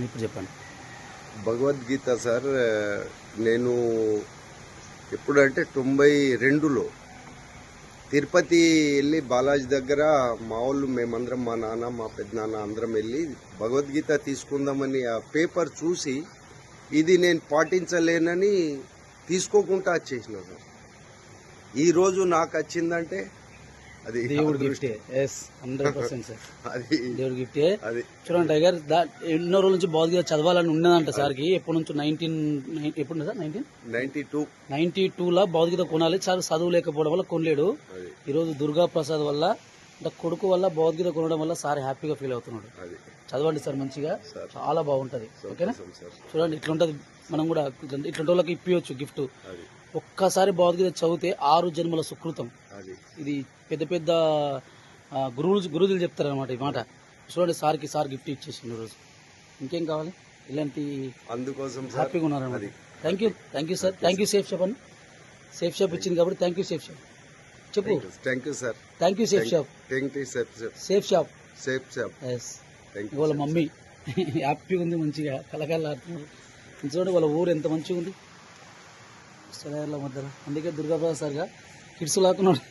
ఇప్పుడు చెప్పండి. భగవద్గీత సార్, నేను ఎప్పుడంటే 92లో తిరుపతి వెళ్ళి బాలాజీ దగ్గర మా వాళ్ళు మేమందరం, మా నాన్న మా పెద్దనాన్న అందరం వెళ్ళి భగవద్గీత తీసుకుందామని ఆ పేపర్ చూసి ఇది నేను పాటించలేనని తీసుకోకుండా వచ్చేసిన సార్. ఈరోజు నాకు వచ్చిందంటే అది దేవుడి గిఫ్టే. 100% సార్, అది దేవుడి గిఫ్టే. అది చూడండి టైగర్, ఎన్నో రోజుల నుంచి భగవద్గీత చదవాలని ఉన్నదంట సార్కి. ఎప్పటి నుంచో 19 సార్ 1992లా భగవద్గీత కొనాలి. సార్ చదువు లేకపోవడం వల్ల కొనలేడు. ఈరోజు దుర్గా ప్రసాద్ వల్ల, అంటే కొడుకు వల్ల భగవద్గీత కొనడం వల్ల సార్ హ్యాపీగా ఫీల్ అవుతున్నాడు. చదవండి సార్ మంచిగా, చాలా బాగుంటుంది. ఓకేనా? చూడండి ఇట్లుంటది. మనం కూడా ఇట్లాంటి వాళ్ళకి ఇప్పియొచ్చు గిఫ్ట్. ఒక్కసారి భగవద్గీత చదివితే 6 జన్మల సుకృతం. ఇది పెద్ద పెద్ద గురువులు చెప్తారనమాట ఈ మాట. చూడండి, సార్ గిఫ్ట్ ఇచ్చేసింది రోజు. ఇంకేం కావాలి? ఇలాంటి అందుకోసం హ్యాపీగా ఉన్నారన్నమాట. Thank you sir. Thank you safe shop అని. సేఫ్ షాప్ ఇచ్చింది కాబట్టి థ్యాంక్ యూ సేఫ్ షాప్. చెప్పు. Thank you sir. Thank you safe shop. Safe shop. Yes. వాళ్ళ మమ్మీ హ్యాపీగా ఉంది, మంచిగా కలకలాడుతున్నారు. చూడండి వాళ్ళ ఊరు ఎంత మంచిగా ఉంది సెలవుల మధ్యలో. అందుకే దుర్గాప్రసాద్ సార్గా కిడ్స్ లాక్కున్నాడు.